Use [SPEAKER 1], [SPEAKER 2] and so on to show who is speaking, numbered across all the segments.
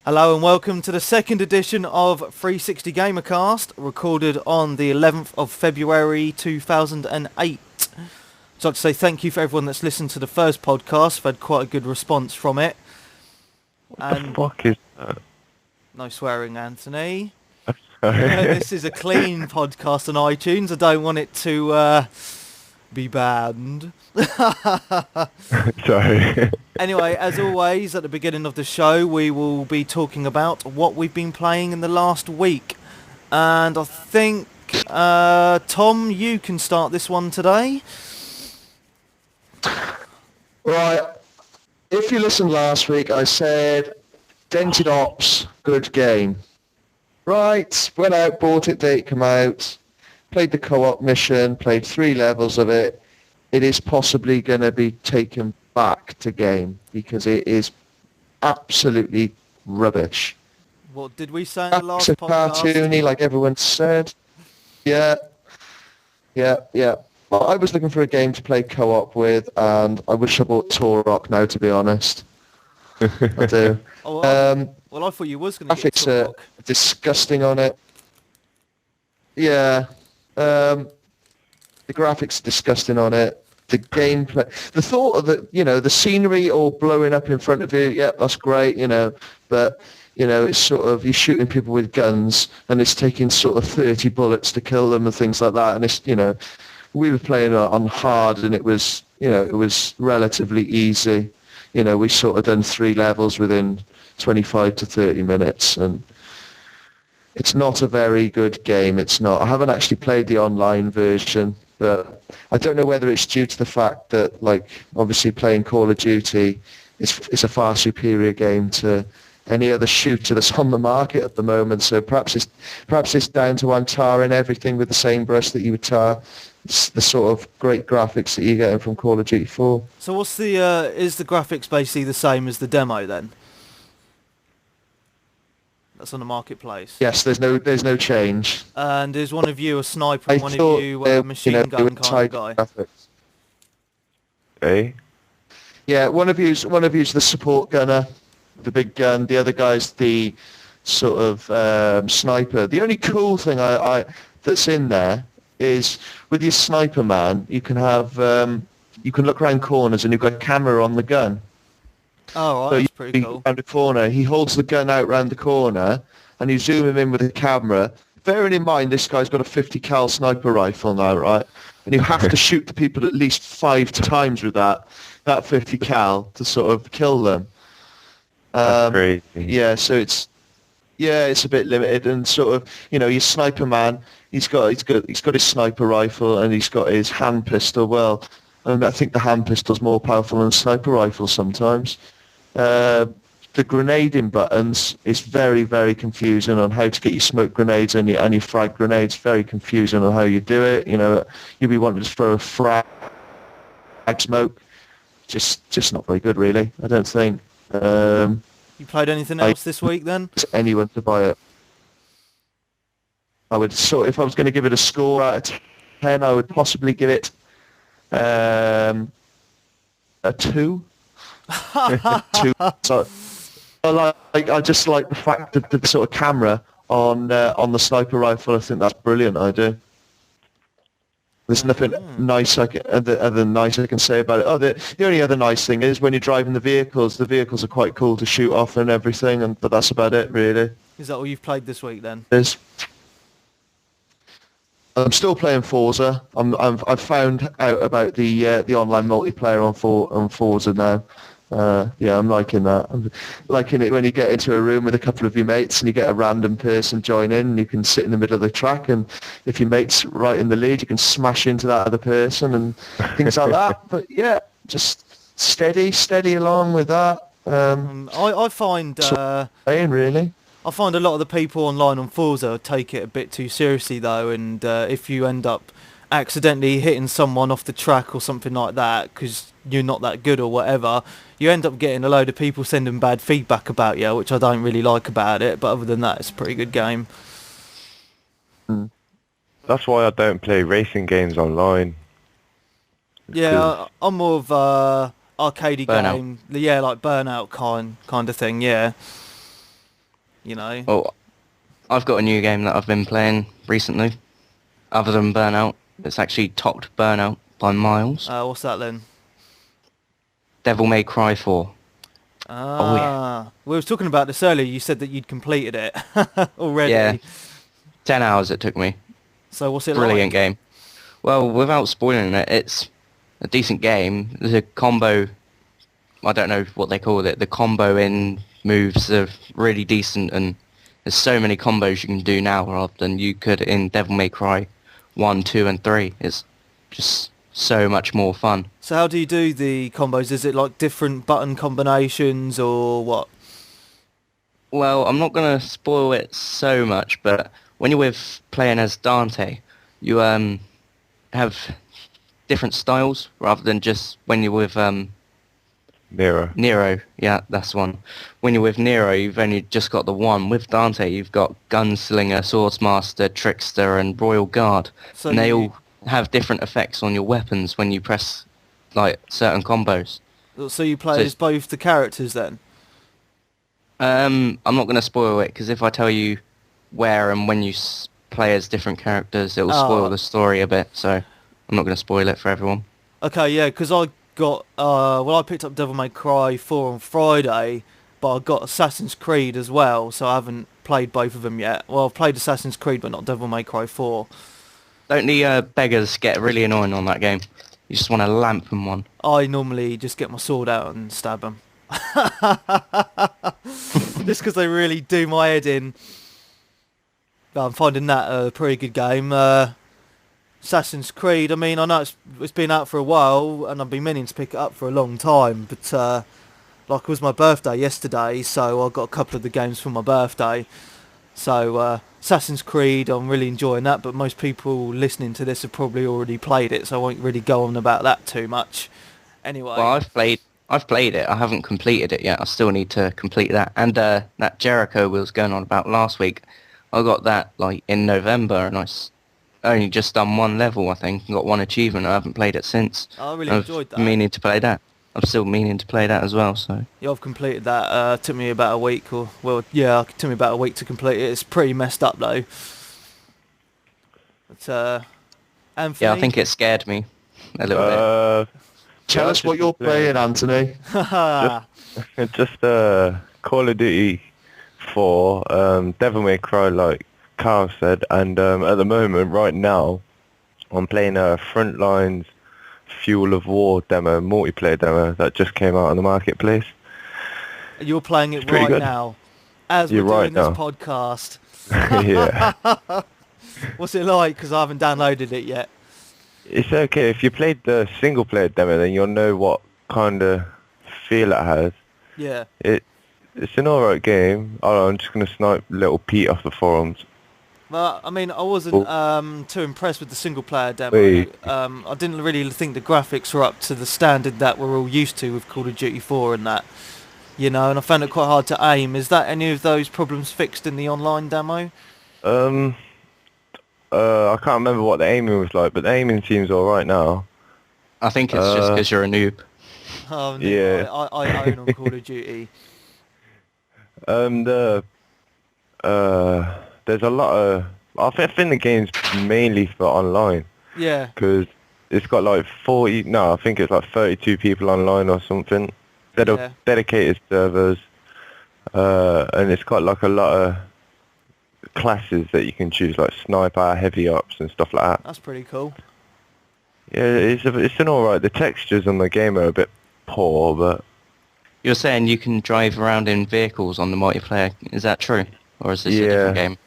[SPEAKER 1] Hello and welcome to the second edition of 360Gamercast, recorded on the 11th of February 2008. So I'd like to say thank you for everyone that's listened to the first podcast. I've had quite a good response from it.
[SPEAKER 2] What the fuck is that?
[SPEAKER 1] No swearing, Anthony.
[SPEAKER 2] Sorry.
[SPEAKER 1] This is a clean podcast on iTunes. I don't want it to be banned.
[SPEAKER 2] Sorry.
[SPEAKER 1] Anyway, as always, at the beginning of the show, we will be talking about what we've been playing in the last week. And I think, Tom, you can start this one today.
[SPEAKER 3] Right. If you listened last week, I said Dented Ops, good game. Right. Went out, bought it, day it come out. Played the co-op mission, played 3 levels of it. It is possibly going to be taken back to game because it is absolutely rubbish.
[SPEAKER 1] What did we say in the last
[SPEAKER 3] It's
[SPEAKER 1] podcast?
[SPEAKER 3] cartoony, like everyone said. Yeah. Well, I was looking for a game to play co-op with, and I wish I bought Torok now, to be honest. I do.
[SPEAKER 1] Oh, well, I thought you was going to get
[SPEAKER 3] Graphics are
[SPEAKER 1] Turok.
[SPEAKER 3] disgusting on it. Yeah. The graphics are disgusting on it. The gameplay, the thought of the scenery all blowing up in front of you, yeah, that's great, but, it's sort of, you're shooting people with guns and it's taking sort of 30 bullets to kill them and things like that. And it's, we were playing on hard and it was relatively easy. We sort of done 3 levels within 25 to 30 minutes and it's not a very good game. It's not. I haven't actually played the online version, but I don't know whether it's due to the fact that, like, obviously playing Call of Duty is a far superior game to any other shooter that's on the market at the moment. So perhaps it's down to I'm tarring everything with the same brush that you would tar the sort of great graphics that you're getting from Call of Duty 4.
[SPEAKER 1] So what's the, is the graphics basically the same as the demo then? That's on the marketplace.
[SPEAKER 3] Yes, there's no change.
[SPEAKER 1] And is one of you a sniper and one
[SPEAKER 3] thought,
[SPEAKER 1] of you a machine
[SPEAKER 3] they
[SPEAKER 1] gun
[SPEAKER 3] would
[SPEAKER 1] kind
[SPEAKER 3] tie
[SPEAKER 1] of guy?
[SPEAKER 3] graphics.
[SPEAKER 2] Hey?
[SPEAKER 3] Yeah, one of you's the support gunner, the big gun. The other guy's the sort of sniper. The only cool thing I that's in there is with your sniper man, you can have you can look around corners and you've got a camera on the gun.
[SPEAKER 1] Oh, right,
[SPEAKER 3] So
[SPEAKER 1] that's pretty cool.
[SPEAKER 3] around the corner, he holds the gun out round the corner, and you zoom him in with the camera. Bearing in mind, this guy's got a 50 cal sniper rifle now, right? And you have to shoot the people at least 5 times with that 50 cal to sort of kill them.
[SPEAKER 2] That's crazy.
[SPEAKER 3] Yeah, so it's a bit limited, and sort of your sniper man. He's got his sniper rifle and he's got his hand pistol. Well, and I think the hand pistol's more powerful than the sniper rifle sometimes. The grenading buttons is very, very confusing on how to get your smoke grenades and your frag grenades. Very confusing on how you do it. You'll be wanting to throw a frag smoke. Just not very good, really. I don't think.
[SPEAKER 1] You played anything else this week then?
[SPEAKER 3] Anyone to buy it. I would if I was going to give it a score out of 10, I would possibly give it a 2. 2. So, I just like the fact that the sort of camera on the sniper rifle. I think that's brilliant. I do. There's nothing nice other than nice I can say about it. Oh, the only other nice thing is when you're driving the vehicles are quite cool to shoot off and everything. But that's about it, really.
[SPEAKER 1] Is that all you've played this week then?
[SPEAKER 3] I'm still playing Forza. I've found out about the online multiplayer on Forza now. I'm liking that. I'm liking it when you get into a room with a couple of your mates and you get a random person join in and you can sit in the middle of the track, and if your mate's right in the lead, you can smash into that other person and things like that. But yeah, just steady along with that.
[SPEAKER 1] I find
[SPEAKER 3] Playing really.
[SPEAKER 1] I find a lot of the people online on Forza take it a bit too seriously though, and if you end up accidentally hitting someone off the track or something like that because you're not that good or whatever, you end up getting a load of people sending bad feedback about you, which I don't really like about it, but other than that it's a pretty good game.
[SPEAKER 2] That's why I don't play racing games online.
[SPEAKER 1] Yeah, I'm more of arcadey
[SPEAKER 4] Burnout.
[SPEAKER 1] game, yeah, like Burnout kind of thing, yeah. you know.
[SPEAKER 4] Well, I've got a new game that I've been playing recently, other than Burnout. It's actually topped Burnout by miles.
[SPEAKER 1] What's that then?
[SPEAKER 4] Devil May Cry 4. Oh yeah.
[SPEAKER 1] We was talking about this earlier. You said that you'd completed it already.
[SPEAKER 4] Yeah. 10 hours it took me.
[SPEAKER 1] So what's it
[SPEAKER 4] Brilliant
[SPEAKER 1] like?
[SPEAKER 4] game. Well, without spoiling it, it's a decent game. There's a combo, I don't know what they call it, the combo in moves are really decent, and there's so many combos you can do now rather than you could in Devil May Cry 1, 2 and 3. It's just so much more fun.
[SPEAKER 1] So how do you do the combos? Is it like different button combinations or what?
[SPEAKER 4] Well, I'm not going to spoil it so much, but when you're with playing as Dante, you have different styles rather than just when you're with
[SPEAKER 2] Nero.
[SPEAKER 4] Nero. Yeah, that's one. When you're with Nero, you've only just got the one. With Dante, you've got Gunslinger, Swordsmaster, Trickster, and Royal Guard,
[SPEAKER 1] So
[SPEAKER 4] and they
[SPEAKER 1] you-
[SPEAKER 4] all have different effects on your weapons when you press like certain combos.
[SPEAKER 1] So you play
[SPEAKER 4] So-
[SPEAKER 1] as both the characters then?
[SPEAKER 4] I'm not going to spoil it because if I tell you where and when you play as different characters, it will spoil
[SPEAKER 1] Oh.
[SPEAKER 4] the story a bit. So I'm not going to spoil it for everyone.
[SPEAKER 1] Okay, yeah, because I got I picked up Devil May Cry 4 on Friday, but I got Assassin's Creed as well, so I haven't played both of them yet. Well, I've played Assassin's Creed, but not Devil May Cry 4.
[SPEAKER 4] Don't the beggars get really annoying on that game? You just want to lamp them one.
[SPEAKER 1] I normally just get my sword out and stab them. Just because they really do my head in. But I'm finding that a pretty good game. Assassin's Creed, I mean, I know it's been out for a while, and I've been meaning to pick it up for a long time, but like it was my birthday yesterday, so I got a couple of the games for my birthday. So Assassin's Creed, I'm really enjoying that, but most people listening to this have probably already played it, so I won't really go on about that too much. Anyway.
[SPEAKER 4] Well, I've played it. I haven't completed it yet. I still need to complete that. And that Jericho we was going on about last week, I got that like in November, and only just done one level, I think, and got one achievement. I haven't played it since.
[SPEAKER 1] I really
[SPEAKER 4] I've
[SPEAKER 1] enjoyed that.
[SPEAKER 4] meaning to play that. I'm still meaning to play that as well. So
[SPEAKER 1] Yeah, I've completed that. Took me about a week, it took me about a week to complete it. It's pretty messed up though. But Anthony.
[SPEAKER 4] yeah, I think it scared me a little bit.
[SPEAKER 3] Tell us what you're playing, Anthony.
[SPEAKER 2] Just Call of Duty 4, Devil May Cry, like Carl said, and at the moment, right now, I'm playing a Frontlines Fuel of War demo, multiplayer demo that just came out on the marketplace.
[SPEAKER 1] You're playing it
[SPEAKER 2] It's pretty
[SPEAKER 1] right
[SPEAKER 2] good.
[SPEAKER 1] now, as
[SPEAKER 2] You're
[SPEAKER 1] we're doing
[SPEAKER 2] right
[SPEAKER 1] this
[SPEAKER 2] now.
[SPEAKER 1] podcast.
[SPEAKER 2] Yeah,
[SPEAKER 1] What's it like? Because I haven't downloaded it yet.
[SPEAKER 2] it's okay if you played the single player demo, then you'll know what kind of feel it has.
[SPEAKER 1] Yeah.
[SPEAKER 2] It's an alright game. Oh, I'm just gonna snipe little Pete off the forums.
[SPEAKER 1] Well, I mean, I wasn't too impressed with the single-player demo.
[SPEAKER 2] Wait.
[SPEAKER 1] I didn't really think the graphics were up to the standard that we're all used to with Call of Duty 4 and that, you know, and I found it quite hard to aim. Is that any of those problems fixed in the online demo?
[SPEAKER 2] I can't remember what the aiming was like, but the aiming seems alright now.
[SPEAKER 4] I think it's just because you're a noob.
[SPEAKER 1] Oh, no,
[SPEAKER 2] Yeah.
[SPEAKER 1] I own on Call of Duty.
[SPEAKER 2] There's a lot of... I think the game's mainly for online,
[SPEAKER 1] Yeah.
[SPEAKER 2] because it's got like 40... No, I think it's like 32 people online or something.
[SPEAKER 1] Yeah.
[SPEAKER 2] Dedicated servers, and it's got like a lot of classes that you can choose, like sniper, heavy ops and stuff like that.
[SPEAKER 1] That's pretty cool.
[SPEAKER 2] Yeah, it's an alright. The textures on the game are a bit poor, but
[SPEAKER 4] You're saying you can drive around in vehicles on the multiplayer. Is that true? Or is this a
[SPEAKER 2] Yeah.
[SPEAKER 4] different game?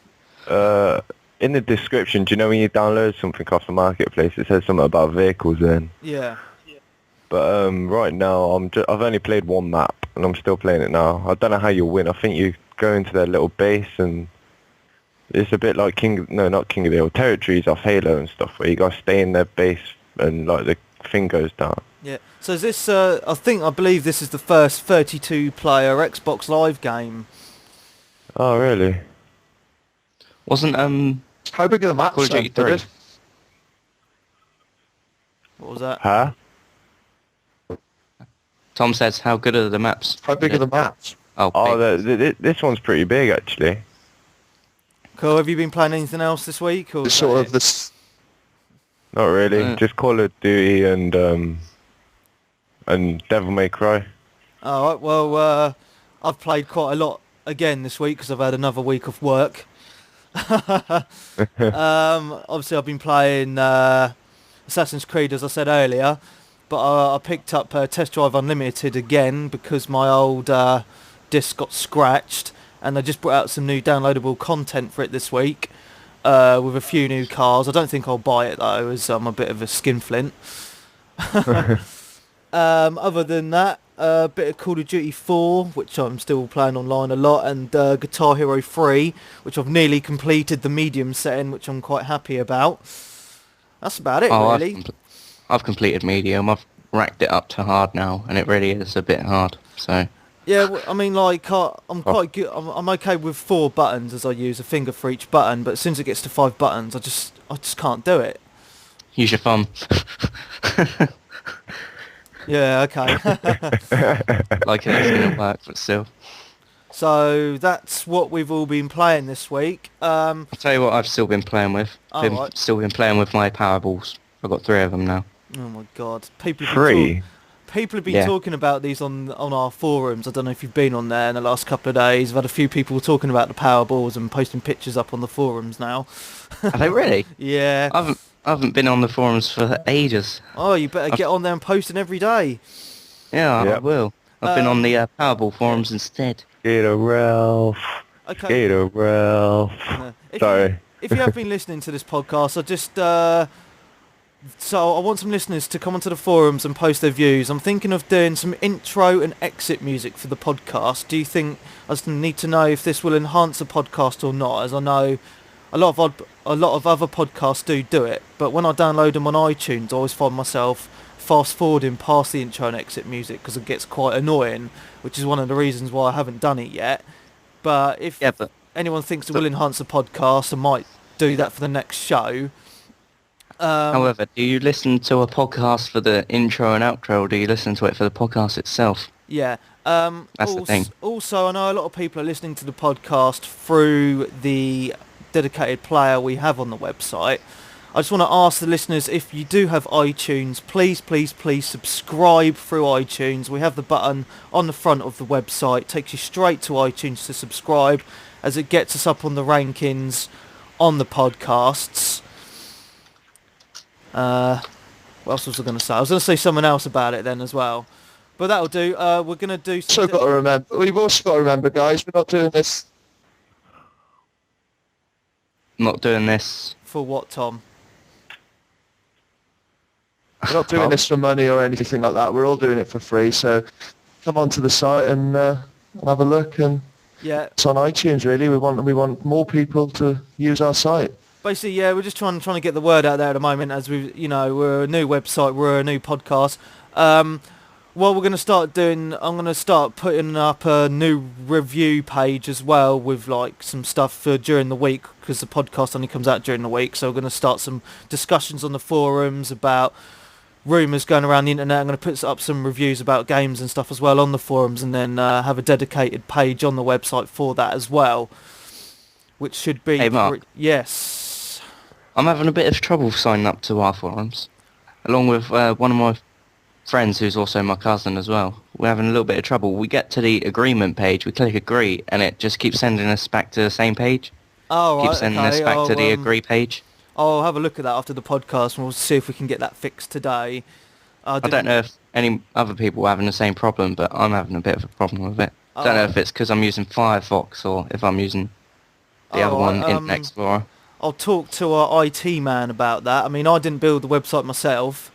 [SPEAKER 2] in the description, do you know when you download something off the marketplace, it says something about vehicles then?
[SPEAKER 1] Yeah.
[SPEAKER 2] But right now, I've only played one map, and I'm still playing it now. I don't know how you win. I think you go into their little base, and it's a bit like not King of the Hill, Territories off Halo and stuff, where you gotta stay in their base, and like the thing goes down.
[SPEAKER 1] Yeah. So is this? I believe this is the first 32-player Xbox Live game.
[SPEAKER 2] Oh, really?
[SPEAKER 4] Wasn't
[SPEAKER 3] How big are the maps?
[SPEAKER 4] Call of Duty
[SPEAKER 3] then,
[SPEAKER 4] 3?
[SPEAKER 3] David?
[SPEAKER 1] What was that?
[SPEAKER 2] Huh?
[SPEAKER 4] Tom says how good are the maps?
[SPEAKER 3] How big
[SPEAKER 4] Yeah.
[SPEAKER 3] are the maps?
[SPEAKER 4] Oh,
[SPEAKER 2] Oh,
[SPEAKER 4] big.
[SPEAKER 2] this one's pretty big actually.
[SPEAKER 1] Cool. Have you been playing anything else this week? Or
[SPEAKER 3] The
[SPEAKER 1] is
[SPEAKER 3] sort
[SPEAKER 1] that
[SPEAKER 3] of
[SPEAKER 1] it?
[SPEAKER 3] this.
[SPEAKER 2] Not really.
[SPEAKER 4] Uh.
[SPEAKER 2] Just Call of Duty and Devil May Cry.
[SPEAKER 1] All right. Well, I've played quite a lot again this week because I've had another week of work. Obviously, I've been playing Assassin's Creed, as I said earlier, but I picked up Test Drive Unlimited again because my old disc got scratched, and they just brought out some new downloadable content for it this week with a few new cars. I don't think I'll buy it though, as I'm a bit of a skinflint. Other than that, a bit of Call of Duty 4, which I'm still playing online a lot, and Guitar Hero 3, which I've nearly completed the medium setting, which I'm quite happy about. That's about it,
[SPEAKER 4] Oh,
[SPEAKER 1] really.
[SPEAKER 4] I've completed medium. I've racked it up to hard now, and it really is a bit hard. So
[SPEAKER 1] Yeah, I mean, like, I'm quite good. I'm okay with 4 buttons as I use a finger for each button, but as soon as it gets to 5 buttons, I just can't do it.
[SPEAKER 4] use your thumb.
[SPEAKER 1] Yeah, okay.
[SPEAKER 4] Like it's gonna work, but still.
[SPEAKER 1] So that's what we've all been playing this week.
[SPEAKER 4] I'll tell you what I've still been playing with.
[SPEAKER 1] Oh, right.
[SPEAKER 4] Still been playing with my Powerballs. I've got 3 of them now.
[SPEAKER 1] Oh my god, people have
[SPEAKER 2] Free.
[SPEAKER 1] been
[SPEAKER 4] Yeah.
[SPEAKER 1] talking about these on our forums. I don't know if you've been on there in the last couple of days. I've had a few people talking about the Powerballs and posting pictures up on the forums now.
[SPEAKER 4] Are they really?
[SPEAKER 1] Yeah.
[SPEAKER 4] I haven't been on the forums for ages.
[SPEAKER 1] Oh, you better get on there and posting every day.
[SPEAKER 4] Yeah, I
[SPEAKER 2] Yep.
[SPEAKER 4] will. I've been on the Powerball forums instead.
[SPEAKER 2] Skater Ralph.
[SPEAKER 1] Okay.
[SPEAKER 2] Skater Ralph.
[SPEAKER 1] If
[SPEAKER 2] Sorry.
[SPEAKER 1] if you have been listening to this podcast, I just so I want some listeners to come onto the forums and post their views. I'm thinking of doing some intro and exit music for the podcast. Do you think I just need to know if this will enhance the podcast or not? As I know a lot of other podcasts do it, but when I download them on iTunes, I always find myself fast forwarding past the intro and exit music because it gets quite annoying, which is one of the reasons why I haven't done it yet. But if
[SPEAKER 4] Yeah, but
[SPEAKER 1] anyone thinks it will enhance the podcast, I might do that for the next show.
[SPEAKER 4] however, do you listen to a podcast for the intro and outro, or do you listen to it for the podcast itself?
[SPEAKER 1] Yeah.
[SPEAKER 4] That's the thing.
[SPEAKER 1] Also, I know a lot of people are listening to the podcast through the dedicated player we have on the website. I just want to ask the listeners, if you do have iTunes, please subscribe through iTunes. We have the button on the front of the website. It takes you straight to iTunes to subscribe, as it gets us up on the rankings on the podcasts. What else was I going to say? I was going to say something else about it then as well. But that'll do. We're going to do...
[SPEAKER 3] So got to remember, we've also got to remember, guys, we're not doing this.
[SPEAKER 4] Not doing this.
[SPEAKER 1] For what, Tom?
[SPEAKER 3] We're not doing this for money or anything like that. We're all doing it for free. So come onto the site and have a look. And
[SPEAKER 1] Yeah.
[SPEAKER 3] it's on iTunes, really. We want more people to use our site.
[SPEAKER 1] Basically, yeah, we're just trying to get the word out there at the moment, as we're a new website, we're a new podcast. What we're going to start doing, I'm going to start putting up a new review page as well with like some stuff for during the week, because the podcast only comes out during the week. So we're going to start some discussions on the forums about rumours going around the internet. I'm going to put up some reviews about games and stuff as well on the forums, and then have a dedicated page on the website for that as well, which should be...
[SPEAKER 4] Hey, Mark.
[SPEAKER 1] Yes.
[SPEAKER 4] I'm having a bit of trouble signing up to our forums, along with one of my friends who's also my cousin as well. We're having a little bit of trouble. We get to the agreement page, we click agree, and it just keeps sending us back to the same page.
[SPEAKER 1] Oh, right,
[SPEAKER 4] Keeps sending us back to the agree page.
[SPEAKER 1] I'll have a look at that after the podcast, and we'll see if we can get that fixed today.
[SPEAKER 4] I don't know if any other people are having the same problem, but I'm having a bit of a problem with it. I don't know if it's because I'm using Firefox or if I'm using the other one, Internet Explorer.
[SPEAKER 1] I'll talk to our IT man about that. I mean, I didn't build the website myself.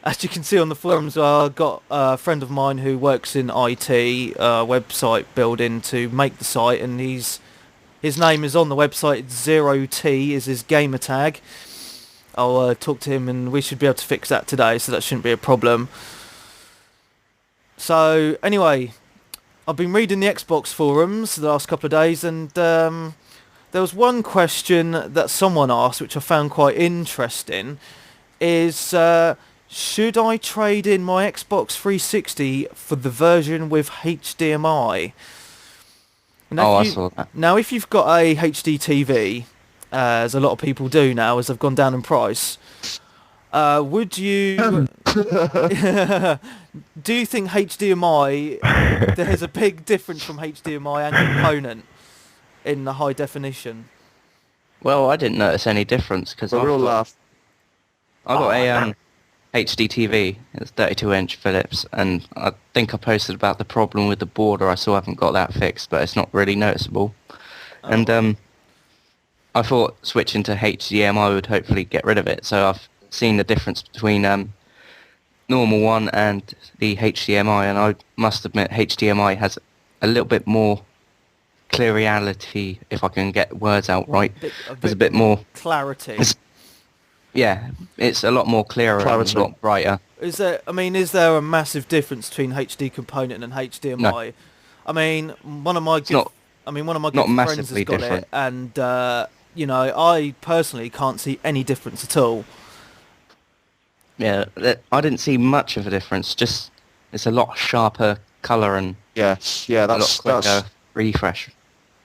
[SPEAKER 1] As you can see on the forums, I've got a friend of mine who works in IT, website building, to make the site, and his name is on the website. 0T is his gamer tag. I'll talk to him, and we should be able to fix that today, so that shouldn't be a problem. So anyway, I've been reading the Xbox forums the last couple of days, and there was one question that someone asked, which I found quite interesting, is should I trade in my Xbox 360 for the version with HDMI?
[SPEAKER 4] I saw that.
[SPEAKER 1] Now, if you've got a HD TV, as a lot of people do now, as they've gone down in price, would you... do you think HDMI, there's a big difference from HDMI and component in the high definition?
[SPEAKER 4] Well, I didn't notice any difference because
[SPEAKER 3] But we'll laugh.
[SPEAKER 4] I got a HD TV. It's 32-inch Philips, and I think I posted about the problem with the border. I still haven't got that fixed, but it's not really noticeable.
[SPEAKER 1] Oh.
[SPEAKER 4] And I thought switching to HDMI would hopefully get rid of it. So I've seen the difference between normal one and the HDMI, and I must admit HDMI has a little bit more clarity, if I can get words out right. There's a bit more
[SPEAKER 1] clarity.
[SPEAKER 4] Yeah, it's a lot more clearer and a lot brighter.
[SPEAKER 1] Is there a massive difference between HD component and HDMI?
[SPEAKER 4] No.
[SPEAKER 1] I mean, one of my good friends has got it, and I personally can't see any difference at all.
[SPEAKER 4] Yeah, I didn't see much of a difference. Just it's a lot sharper colour and
[SPEAKER 3] that's
[SPEAKER 4] a lot quicker refresh.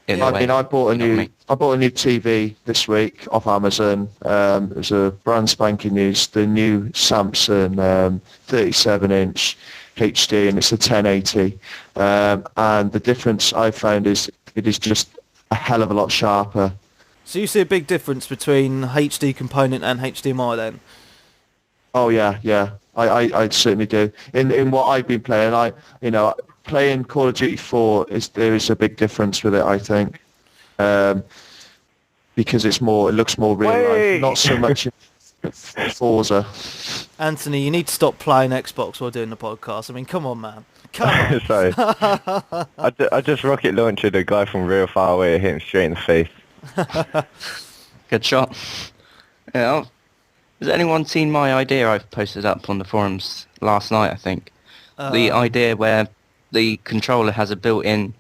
[SPEAKER 3] I bought a new TV this week off Amazon. It was a brand spanking new, the new Samsung 37-inch HD, and it's a 1080. And the difference I found is it is just a hell of a lot sharper.
[SPEAKER 1] So you see a big difference between HD component and HDMI then?
[SPEAKER 3] Oh yeah, I certainly do. In what I've been playing, playing Call of Duty 4 there is a big difference with it, I think, because it looks more real life, not so much Forza.
[SPEAKER 1] Anthony, you need to stop playing Xbox while doing the podcast. I mean, come on, man. Come on.
[SPEAKER 2] Sorry. I just rocket launched a guy from real far away and hit him straight in the face.
[SPEAKER 4] Good shot. Yeah. Has anyone seen my idea I've posted up on the forums last night, I think? The idea where the controller has a built-in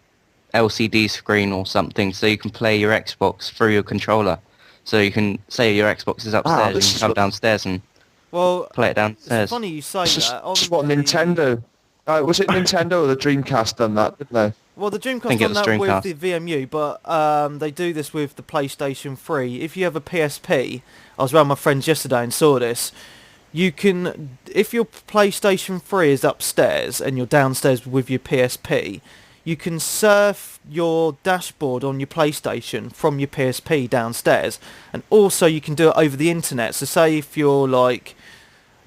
[SPEAKER 4] LCD screen or something, so you can play your Xbox through your controller. So you can say your Xbox is upstairs and you can come downstairs and play it downstairs.
[SPEAKER 1] It's funny you say that.
[SPEAKER 3] This is what Nintendo... was it Nintendo or the Dreamcast done that, didn't they?
[SPEAKER 1] Well, the Dreamcast done that with the VMU, but they do this with the PlayStation 3. If you have a PSP, I was around my friends yesterday and saw this, you can, if your PlayStation 3 is upstairs and you're downstairs with your PSP, you can surf your dashboard on your PlayStation from your PSP downstairs, and also you can do it over the internet. So say if you're like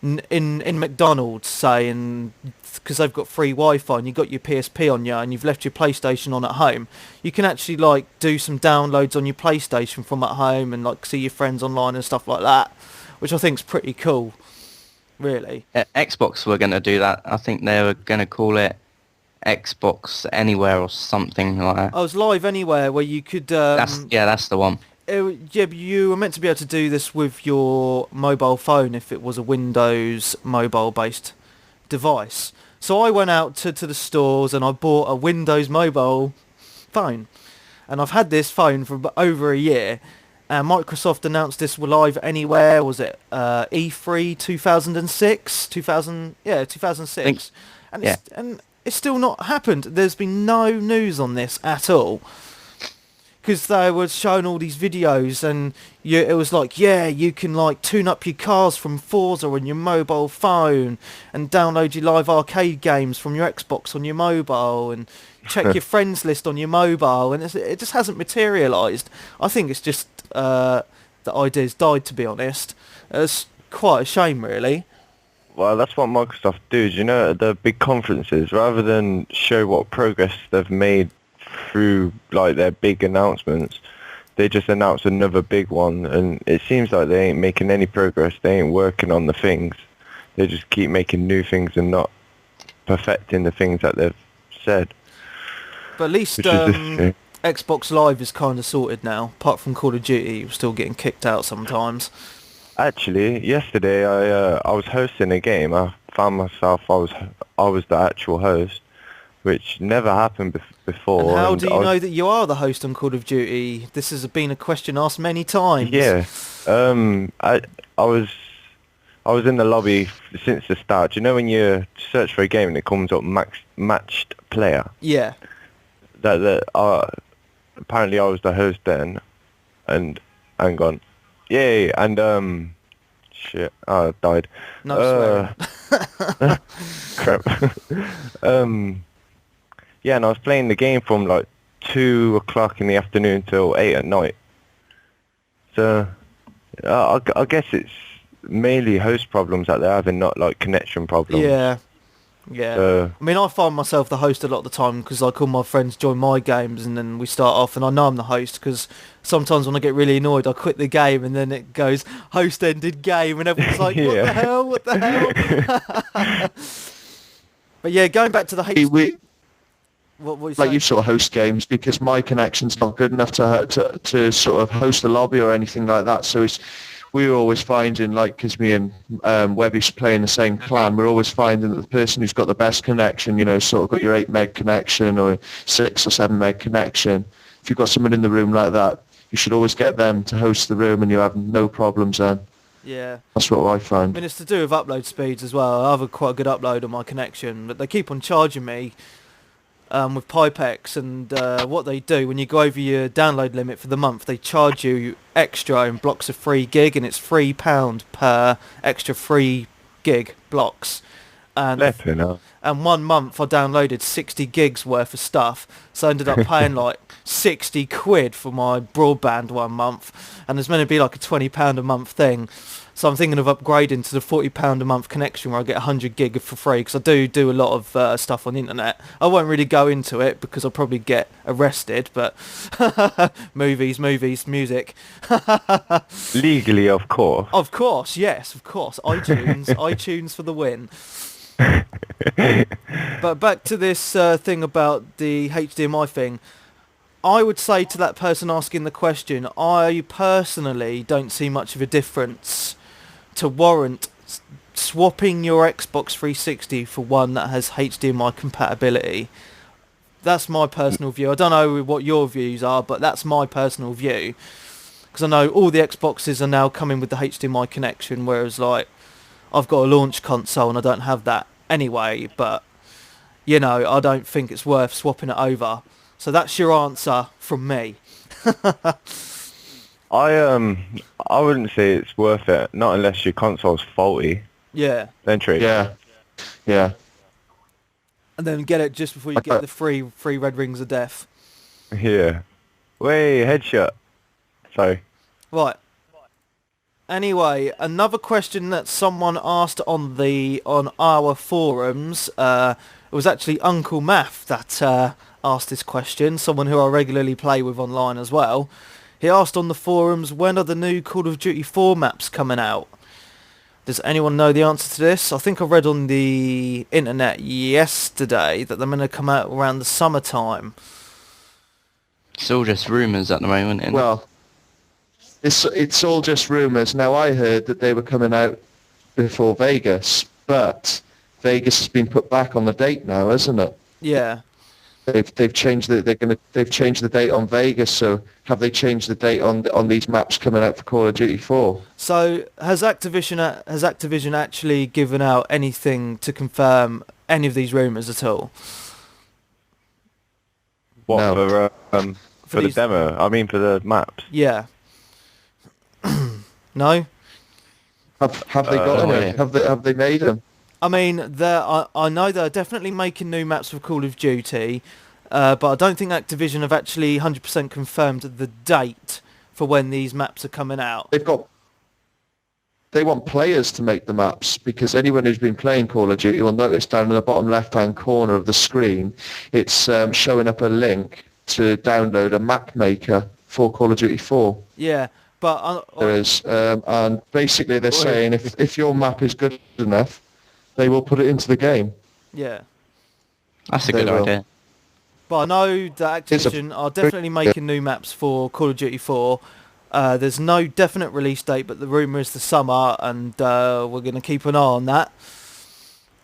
[SPEAKER 1] in McDonald's, say, and because they've got free Wi-Fi and you've got your PSP on you and you've left your PlayStation on at home, you can actually like do some downloads on your PlayStation from at home and like see your friends online and stuff like that, which I think is pretty cool, really.
[SPEAKER 4] Xbox were going to do that. I think they were going to call it Xbox Anywhere or something like that.
[SPEAKER 1] Oh, it was Live Anywhere, where you could...
[SPEAKER 4] that's the one.
[SPEAKER 1] Yeah, but you were meant to be able to do this with your mobile phone if it was a Windows mobile-based device. So I went out to the stores and I bought a Windows mobile phone. And I've had this phone for over a year. And Microsoft announced this were Live Anywhere, was it E3 2006? 2006. And it's still not happened. There's been no news on this at all. Because they were showing all these videos and it was like, yeah, you can like tune up your cars from Forza on your mobile phone and download your live arcade games from your Xbox on your mobile and check your friends list on your mobile, and it just hasn't materialised. I think it's just the idea's died, to be honest. It's quite a shame, really.
[SPEAKER 2] Well, that's what Microsoft do. At the big conferences, rather than show what progress they've made through like their big announcements, they just announce another big one, and it seems like they ain't making any progress. They ain't working on the things. They just keep making new things and not perfecting the things that they've said.
[SPEAKER 1] But at least Xbox Live is kind of sorted now. Apart from Call of Duty, you're still getting kicked out sometimes.
[SPEAKER 2] Actually, yesterday I was hosting a game. I found myself I was the actual host, which never happened before.
[SPEAKER 1] And how do you know that you are the host on Call of Duty? This has been a question asked many times.
[SPEAKER 2] Yeah, I was in the lobby since the start. When you search for a game and it comes up matched player?
[SPEAKER 1] Yeah.
[SPEAKER 2] apparently I was the host then, and gone, yay, and shit, oh, I died.
[SPEAKER 1] No swearing.
[SPEAKER 2] Crap. Yeah, and I was playing the game from like 2 o'clock in the afternoon till 8 at night. So, I guess it's mainly host problems that they're having, not like connection problems.
[SPEAKER 1] Yeah.
[SPEAKER 2] So,
[SPEAKER 1] I mean, I find myself the host a lot of the time because like all my friends join my games and then we start off and I know I'm the host because sometimes when I get really annoyed I quit the game and then it goes host ended game and everyone's like
[SPEAKER 2] Yeah.
[SPEAKER 1] what the hell. But yeah, going back to the
[SPEAKER 3] We,
[SPEAKER 1] what you
[SPEAKER 3] like
[SPEAKER 1] saying?
[SPEAKER 3] you sort of host games because my connection's not good enough to sort of host a lobby or anything like that. So we were always finding, like, because me and Webby's play in the same clan, we're always finding that the person who's got the best connection, you know, sort of got your 8 meg connection or 6 or 7 meg connection. If you've got someone in the room like that, you should always get them to host the room and you have no problems then.
[SPEAKER 1] Yeah.
[SPEAKER 3] That's what I
[SPEAKER 1] I
[SPEAKER 3] find.
[SPEAKER 1] mean, it's to do with upload speeds as well. I have a quite good upload on my connection, but they keep on charging me with Pipex, and what they do when you go over your download limit for the month, they charge you extra in blocks of 3 gig, and it's £3 per extra 3 gig blocks. And
[SPEAKER 2] flipping hell.
[SPEAKER 1] and 1 month I downloaded 60 gigs worth of stuff, so I ended up paying like 60 quid for my broadband 1 month, and it's meant to be like a £20 a month thing. So I'm thinking of upgrading to the £40 a month connection where I get 100 gig for free, because I do a lot of stuff on the internet. I won't really go into it because I'll probably get arrested, but movies, music.
[SPEAKER 2] Legally, of course.
[SPEAKER 1] Of course, yes, of course. iTunes for the win. But back to this thing about the HDMI thing. I would say to that person asking the question, I personally don't see much of a difference to warrant swapping your Xbox 360 for one that has HDMI compatibility. That's my personal view. I don't know what your views are, but that's my personal view. Because I know all the Xboxes are now coming with the HDMI connection, whereas like I've got a launch console and I don't have that anyway, but you know, I don't think it's worth swapping it over. So that's your answer from me.
[SPEAKER 2] I wouldn't say it's worth it, not unless your console's faulty.
[SPEAKER 1] Yeah.
[SPEAKER 2] Then trade.
[SPEAKER 3] Yeah.
[SPEAKER 1] And then get it just before you get the free red rings of death.
[SPEAKER 2] Yeah. Wait, headshot. Sorry.
[SPEAKER 1] Right. Anyway, another question that someone asked on our forums, it was actually Uncle Math that asked this question, someone who I regularly play with online as well. He asked on the forums, when are the new Call of Duty 4 maps coming out? Does anyone know the answer to this? I think I read on the internet yesterday that they're going to come out around the summertime.
[SPEAKER 4] It's all just rumours at the moment, isn't it?
[SPEAKER 3] Well, it's all just rumours. Now, I heard that they were coming out before Vegas, but Vegas has been put back on the date now, hasn't it?
[SPEAKER 1] Yeah.
[SPEAKER 3] They've changed they've changed the date on Vegas. So have they changed the date on these maps coming out for Call of Duty 4?
[SPEAKER 1] So has Activision actually given out anything to confirm any of these rumours at all?
[SPEAKER 2] What,
[SPEAKER 3] No.
[SPEAKER 2] for the
[SPEAKER 1] these-
[SPEAKER 2] demo? I mean for the maps.
[SPEAKER 1] Yeah. No?
[SPEAKER 3] Have they got
[SPEAKER 2] no.
[SPEAKER 3] any? Have they made them?
[SPEAKER 1] I mean, I know they're definitely making new maps for Call of Duty, but I don't think Activision have actually 100% confirmed the date for when these maps are coming out.
[SPEAKER 3] They want players to make the maps, because anyone who's been playing Call of Duty will notice down in the bottom left-hand corner of the screen, it's showing up a link to download a map maker for Call of Duty 4.
[SPEAKER 1] Yeah, but
[SPEAKER 3] There is, and basically they're saying if your map is good enough, they will put it into the game.
[SPEAKER 1] yeah.
[SPEAKER 4] That's a
[SPEAKER 3] They
[SPEAKER 4] good
[SPEAKER 3] will.
[SPEAKER 4] idea.
[SPEAKER 1] But I know that
[SPEAKER 3] It's a-
[SPEAKER 1] Activision are definitely making new maps for Call of Duty 4. There's no definite release date, but the rumour is the summer, and we're going to keep an eye on that.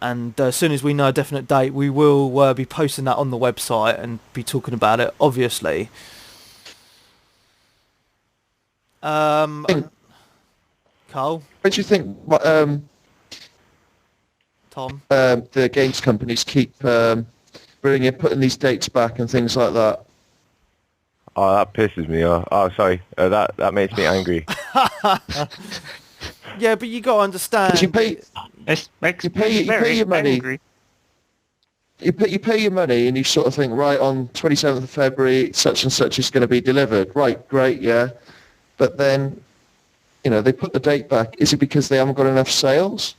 [SPEAKER 1] And as soon as we know a definite date, we will be posting that on the website and be talking about it, obviously. Carl?
[SPEAKER 3] What do you think
[SPEAKER 1] Tom?
[SPEAKER 3] the games companies keep putting these dates back and things like that?
[SPEAKER 2] Oh, that pisses me off. Oh, sorry. That makes me angry.
[SPEAKER 1] Yeah, but you got to understand.
[SPEAKER 3] Because you pay,
[SPEAKER 4] This makes
[SPEAKER 3] you pay,
[SPEAKER 4] me
[SPEAKER 3] you pay
[SPEAKER 4] very
[SPEAKER 3] your money.
[SPEAKER 4] angry.
[SPEAKER 3] You pay your money and you sort of think, right, on 27th of February, such and such is going to be delivered. Right, great, yeah. But then, they put the date back. Is it because they haven't got enough sales?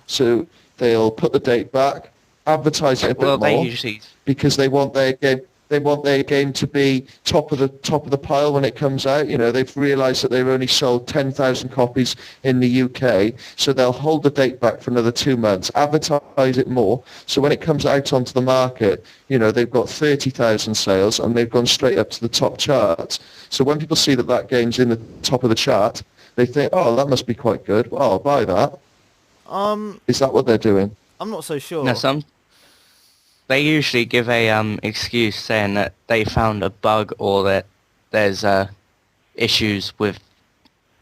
[SPEAKER 3] So they'll put the date back, advertise it a
[SPEAKER 4] Well,
[SPEAKER 3] bit
[SPEAKER 4] they
[SPEAKER 3] more
[SPEAKER 4] usually
[SPEAKER 3] because they want their game. They want their game to be top of the pile when it comes out. They've realised that they've only sold 10,000 copies in the UK, so they'll hold the date back for another 2 months, advertise it more. So when it comes out onto the market, they've got 30,000 sales and they've gone straight up to the top charts. So when people see that game's in the top of the chart, they think, oh, that must be quite good. Well, I'll buy that. Is that what they're doing?
[SPEAKER 1] I'm not so sure.
[SPEAKER 4] no they usually give a excuse saying that they found a bug or that there's issues with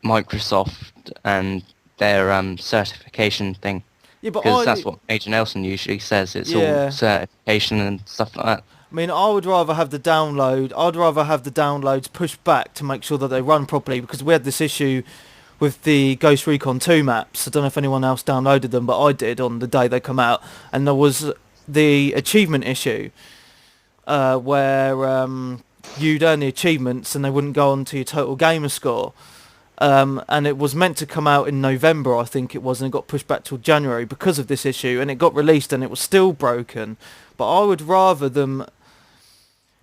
[SPEAKER 4] Microsoft and their certification thing.
[SPEAKER 1] Yeah, but
[SPEAKER 4] Because that's what Major Nelson usually says. It's
[SPEAKER 1] Yeah.
[SPEAKER 4] all certification and stuff like that.
[SPEAKER 1] I mean, I would rather have the download. I'd rather have the downloads pushed back to make sure that they run properly, because we had this issue with the Ghost Recon 2 maps. I don't know if anyone else downloaded them, but I did on the day they come out, and there was the achievement issue where you'd earn the achievements and they wouldn't go on to your total gamer score. And it was meant to come out in November, I think it was, and it got pushed back till January because of this issue, and it got released and it was still broken. But I would rather them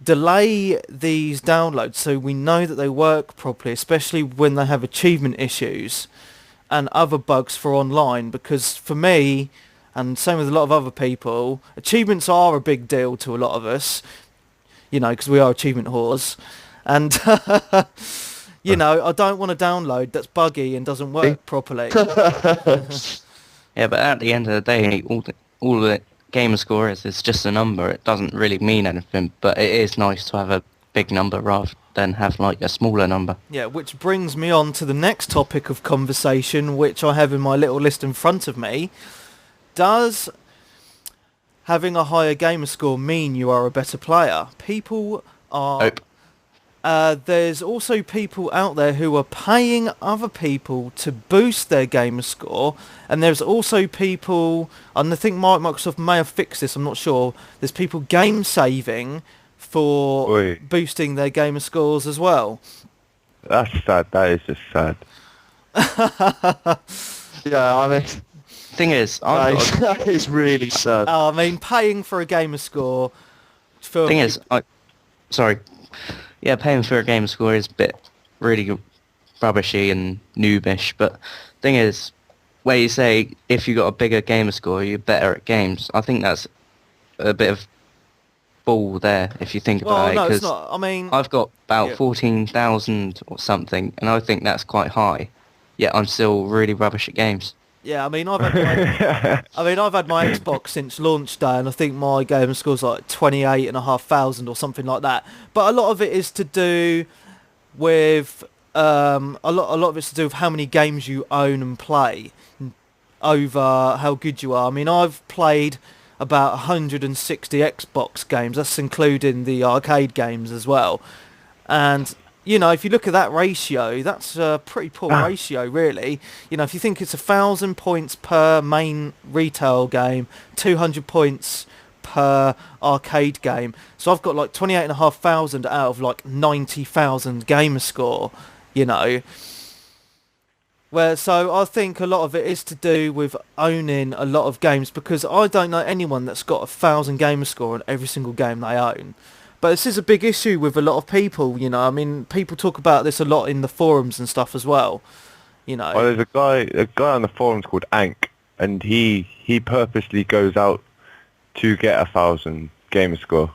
[SPEAKER 1] delay these downloads so we know that they work properly, especially when they have achievement issues and other bugs for online, because for me, and same with a lot of other people, achievements are a big deal to a lot of us, because we are achievement whores. And, I don't want a download that's buggy and doesn't work properly.
[SPEAKER 4] Yeah, but at the end of the day, all the gamer score is just a number. It doesn't really mean anything, but it is nice to have a big number rather than have like a smaller number.
[SPEAKER 1] Yeah, which brings me on to the next topic of conversation, which I have in my little list in front of me. Does having a higher gamer score mean you are a better player? People are...
[SPEAKER 4] Nope.
[SPEAKER 1] There's also people out there who are paying other people to boost their gamer score, and there's also people, and I think Microsoft may have fixed this, I'm not sure, there's people game saving for
[SPEAKER 2] Oi.
[SPEAKER 1] boosting their gamer scores as well.
[SPEAKER 2] That's sad. That is just sad.
[SPEAKER 3] Yeah, I mean,
[SPEAKER 4] Thing is,
[SPEAKER 3] that is really sad.
[SPEAKER 1] I mean, paying for a gamer score... For
[SPEAKER 4] thing is, sorry. Yeah, paying for a game score is a bit really rubbishy and noobish, but thing is, where you say if you got a bigger gamer score, you're better at games, I think that's a bit of bull there, if you think
[SPEAKER 1] well,
[SPEAKER 4] about
[SPEAKER 1] no,
[SPEAKER 4] it,
[SPEAKER 1] it's
[SPEAKER 4] because
[SPEAKER 1] not. I mean...
[SPEAKER 4] I've got about
[SPEAKER 1] Yeah.
[SPEAKER 4] 14,000 or something, and I think that's quite high, yet I'm still really rubbish at games.
[SPEAKER 1] Yeah, I mean, I've had my Xbox since launch day, and I think my gamer score's like 28,500 or something like that. But a lot of it is to do with a lot of it's to do with how many games you own and play over how good you are. I mean, I've played about 160 Xbox games. That's including the arcade games as well. And if you look at that ratio, that's a pretty poor ratio, really. If you think it's 1,000 points per main retail game, 200 points per arcade game. So I've got like 28,500 out of like 90,000 gamer score, Where, so I think a lot of it is to do with owning a lot of games, because I don't know anyone that's got 1,000 gamer score on every single game they own. But this is a big issue with a lot of people, I mean, people talk about this a lot in the forums and stuff as well,
[SPEAKER 2] Well, there's a guy on the forums called Ank, and he purposely goes out to get 1,000 gamer score.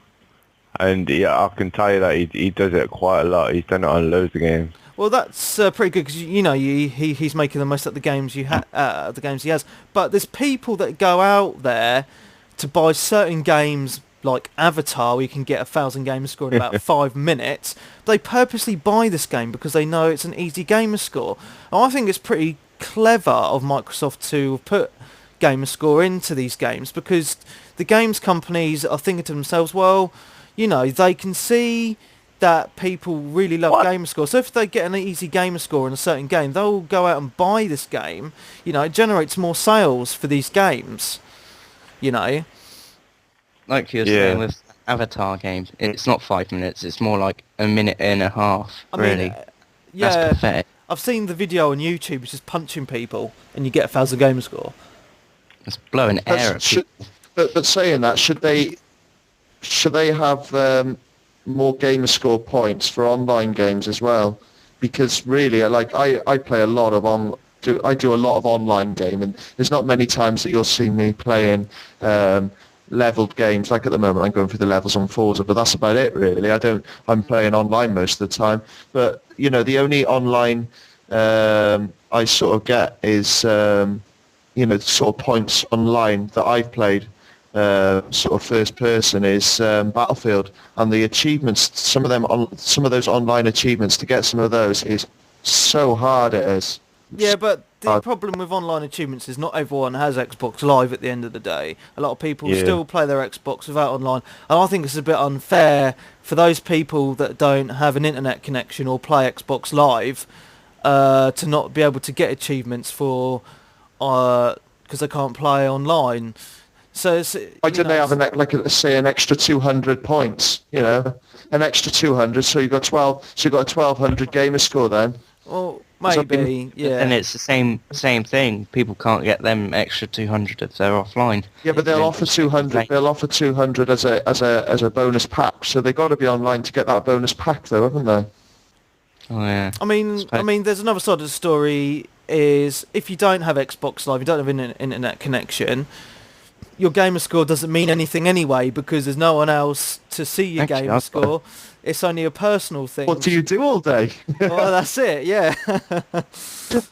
[SPEAKER 2] And yeah, I can tell you that he does it quite a lot. He's done it on loads of games.
[SPEAKER 1] Well, that's pretty good, because he's making the most of the games the games he has. But there's people that go out there to buy certain games, like Avatar, where you can get 1,000 gamer score in about 5 minutes. They purposely buy this game because they know it's an easy gamer score. And I think it's pretty clever of Microsoft to put gamer score into these games, because the games companies are thinking to themselves, well, they can see that people really love gamer score. So if they get an easy gamer score in a certain game, they'll go out and buy this game. You know, it generates more sales for these games. You know.
[SPEAKER 4] Like you were saying with Avatar games, it's not 5 minutes, it's more like a minute and a half, really. That's pathetic.
[SPEAKER 1] I've seen the video on YouTube, it's just punching people, and you get 1,000 gamer score.
[SPEAKER 4] It's blowing air at people.
[SPEAKER 3] But saying that, should they have more gamer score points for online games as well? Because really, like I play a lot of I do a lot of online game, and there's not many times that you'll see me playing leveled games. Like at the moment, I'm going through the levels on Forza, but that's about it really. I'm playing online most of the time. But you know, the only online I sort of get is you know, sort of points online that I've played. Sort of first person is Battlefield, and the achievements, some of those online achievements, to get some of those is so hard. It is.
[SPEAKER 1] Yeah, but the problem with online achievements is not everyone has Xbox Live at the end of the day. A lot of people still play their Xbox without online, and I think it's a bit unfair for those people that don't have an internet connection or play Xbox Live to not be able to get achievements for because they can't play online. So
[SPEAKER 3] why don't they have an extra 200 points? You know, an extra 200. So you got 12. So you got a 1,200 gamer score then.
[SPEAKER 1] Well, maybe, yeah.
[SPEAKER 4] And it's the same thing. People can't get them extra 200 if they're offline.
[SPEAKER 3] Yeah, but they'll offer 200. They'll offer 200 as a bonus pack. So they got to be online to get that bonus pack, though, haven't they?
[SPEAKER 4] Oh yeah.
[SPEAKER 1] I mean, there's another side of the story. Is if you don't have Xbox Live, you don't have an internet connection, your gamer score doesn't mean anything anyway, because there's no one else to see your gamer score. It's only a personal thing.
[SPEAKER 3] What do you do all day?
[SPEAKER 1] Well, that's it, yeah.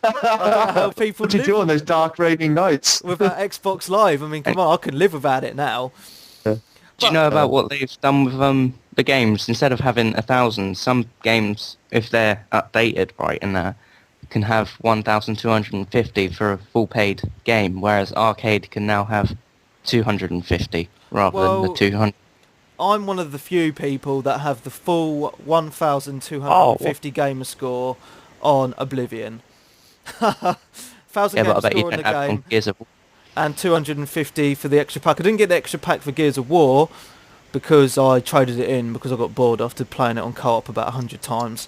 [SPEAKER 1] How people
[SPEAKER 3] what do you do on those dark, rainy nights?
[SPEAKER 1] Without Xbox Live, I mean, come on, I can live without it now.
[SPEAKER 4] Do you know about what they've done with the games? Instead of having 1,000, some games, if they're updated right in there, can have 1,250 for a full paid game, whereas arcade can now have 250 rather than the 200.
[SPEAKER 1] I'm one of the few people that have the full 1,250 gamer score on Oblivion. 1,000 gamer score on the game,
[SPEAKER 4] Gears of War.
[SPEAKER 1] and 250 for the extra pack. I didn't get the extra pack for Gears of War because I traded it in because I got bored after playing it on co-op about 100 times.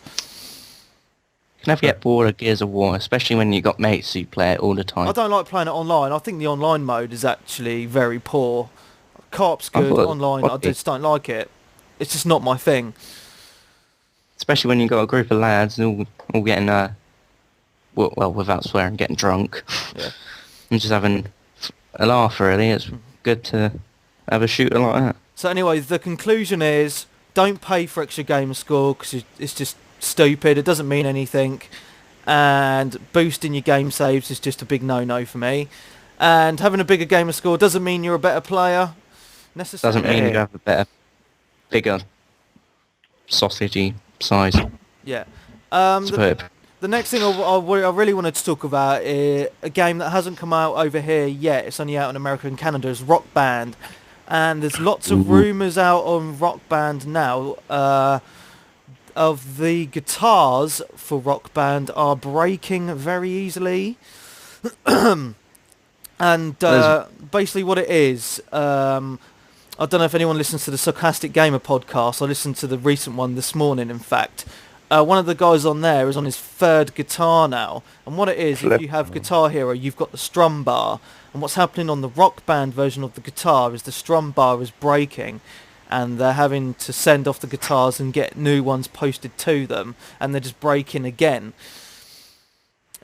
[SPEAKER 4] You can never get bored of Gears of War, especially when you got mates who play it all the time.
[SPEAKER 1] I don't like playing it online. I think the online mode is actually very poor. Co-op's good, online I just don't like it. It's just not my thing.
[SPEAKER 4] Especially when you got a group of lads all getting, well, without swearing, getting drunk.
[SPEAKER 1] Yeah.
[SPEAKER 4] And just having a laugh, really. It's good to have a shooter like that.
[SPEAKER 1] So anyway, the conclusion is, don't pay for extra gamer score because it's just stupid. It doesn't mean anything. And boosting your game saves is just a big no-no for me. And having a bigger gamer score doesn't mean you're a better player. Necessarily.
[SPEAKER 4] Doesn't mean you have a bigger sausagey size.
[SPEAKER 1] Yeah. The next thing I really wanted to talk about is a game that hasn't come out over here yet. It's only out in America and Canada. Is Rock Band. And there's lots of rumours out on Rock Band now of the guitars for Rock Band are breaking very easily. And basically what it is, I don't know if anyone listens to the Sarcastic Gamer podcast. I listened to the recent one this morning, in fact. One of the guys on there is on his third guitar now. And what it is, if you have Guitar Hero, you've got the strum bar. And what's happening on the Rock Band version of the guitar is the strum bar is breaking. And they're having to send off the guitars and get new ones posted to them. And they're just breaking again.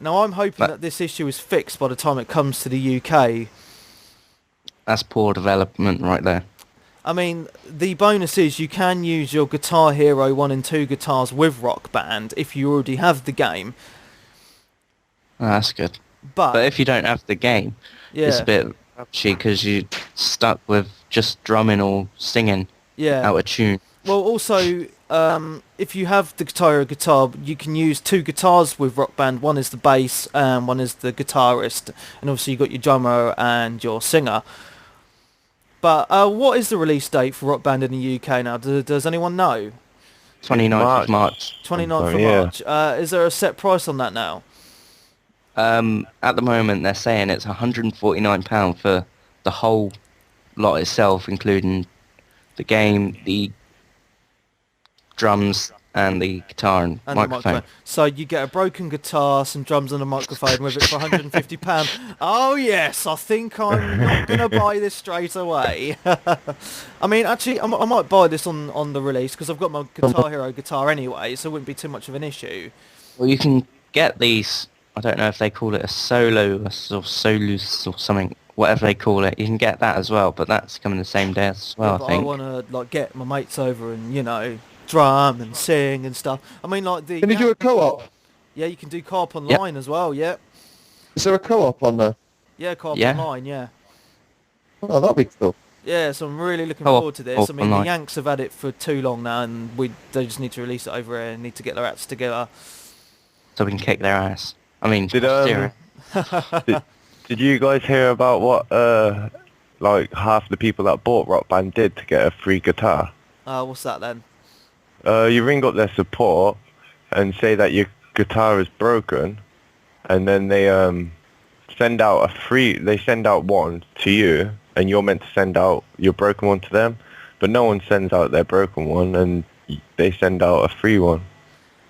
[SPEAKER 1] Now, I'm hoping that this issue is fixed by the time it comes to the UK.
[SPEAKER 4] That's poor development right there.
[SPEAKER 1] I mean, the bonus is you can use your Guitar Hero 1 and 2 guitars with Rock Band if you already have the game.
[SPEAKER 4] Oh, that's good. But if you don't have the game, it's a bit rubbish because you're stuck with just drumming or singing out of tune.
[SPEAKER 1] Well, also, if you have the Guitar Hero guitar, you can use 2 guitars with Rock Band. One is the bass and one is the guitarist. And obviously you've got your drummer and your singer. But what is the release date for Rock Band in the UK now? Does anyone know?
[SPEAKER 4] 29th of March.
[SPEAKER 1] 29th of
[SPEAKER 2] Yeah.
[SPEAKER 1] March. Is there a set price on that now?
[SPEAKER 4] At the moment, they're saying it's £149 for the whole lot itself, including the game, the drums, and the guitar and
[SPEAKER 1] And
[SPEAKER 4] microphone.
[SPEAKER 1] the microphone. So you get a broken guitar, some drums and a microphone with it for £150. Oh yes, I think I'm not going to buy this straight away. I mean, actually, I might buy this on the release because I've got my Guitar Hero guitar anyway, so it wouldn't be too much of an issue.
[SPEAKER 4] Well, you can get these, I don't know if they call it a solo or solus or something, whatever they call it. You can get that as well, but that's coming the same day as well,
[SPEAKER 1] Yeah,
[SPEAKER 4] I
[SPEAKER 1] but
[SPEAKER 4] think.
[SPEAKER 1] I want to like get my mates over and drum and sing and stuff. I mean, like the
[SPEAKER 3] Can you do a co-op?
[SPEAKER 1] yeah, you can do co-op online as well. Yeah,
[SPEAKER 3] Is there a co-op on there?
[SPEAKER 1] yeah, co-op
[SPEAKER 4] Yeah.
[SPEAKER 1] online. Yeah.
[SPEAKER 3] Oh, that'd be cool.
[SPEAKER 1] Yeah, so I'm really looking
[SPEAKER 4] Co-op
[SPEAKER 1] forward to this. I mean,
[SPEAKER 4] online.
[SPEAKER 1] the Yanks have had it for too long now, and they just need to release it over here and need to get their acts together.
[SPEAKER 4] So we can kick their ass. I mean,
[SPEAKER 2] Did,
[SPEAKER 4] posterior.
[SPEAKER 2] Did you guys hear about what like half the people that bought Rock Band did to get a free guitar?
[SPEAKER 1] What's that then?
[SPEAKER 2] You ring up their support and say that your guitar is broken, and then they send out they send out one to you, and you're meant to send out your broken one to them, but no one sends out their broken one, and they send out a free one.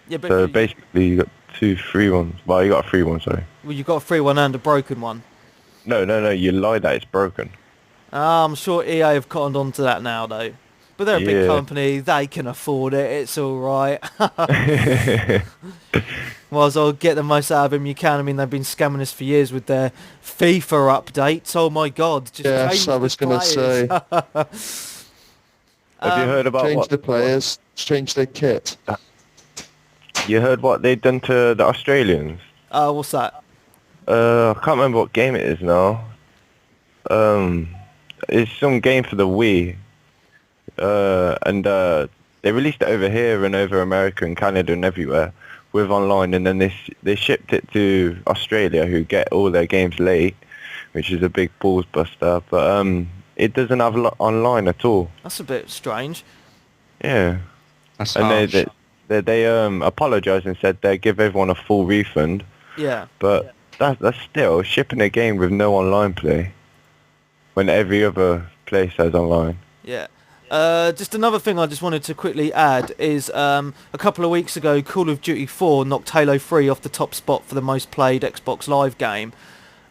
[SPEAKER 1] Yeah, but
[SPEAKER 2] So basically you got 2 free ones. Well, you got a free one, sorry.
[SPEAKER 1] well, you've got a free one and a broken one.
[SPEAKER 2] No, you lie that it's broken.
[SPEAKER 1] I'm sure EA have cottoned on to that now, though. But they're a big
[SPEAKER 2] Yeah.
[SPEAKER 1] company. They can afford it. It's all right. Might as well get the most out of them you can. I mean, they've been scamming us for years with their FIFA updates. Oh my God! Just
[SPEAKER 3] Yes,
[SPEAKER 1] change
[SPEAKER 3] I was
[SPEAKER 1] the
[SPEAKER 3] going to say,
[SPEAKER 1] players.
[SPEAKER 2] Have you heard about
[SPEAKER 3] change
[SPEAKER 2] what
[SPEAKER 3] the players, change their kit.
[SPEAKER 2] you heard what they've done to the Australians?
[SPEAKER 1] What's that?
[SPEAKER 2] I can't remember what game it is now. It's some game for the Wii. And they released it over here and over America and Canada and everywhere with online, and then they shipped it to Australia, who get all their games late, which is a big balls buster. But it doesn't have online at all.
[SPEAKER 1] That's a bit strange.
[SPEAKER 2] Yeah,
[SPEAKER 4] That's
[SPEAKER 2] and
[SPEAKER 4] harsh.
[SPEAKER 2] they apologised and said they'd give everyone a full refund.
[SPEAKER 1] Yeah.
[SPEAKER 2] But that's still shipping a game with no online play when every other place has online.
[SPEAKER 1] Yeah. Just another thing I just wanted to quickly add is a couple of weeks ago Call of Duty 4 knocked Halo 3 off the top spot for the most played Xbox Live game.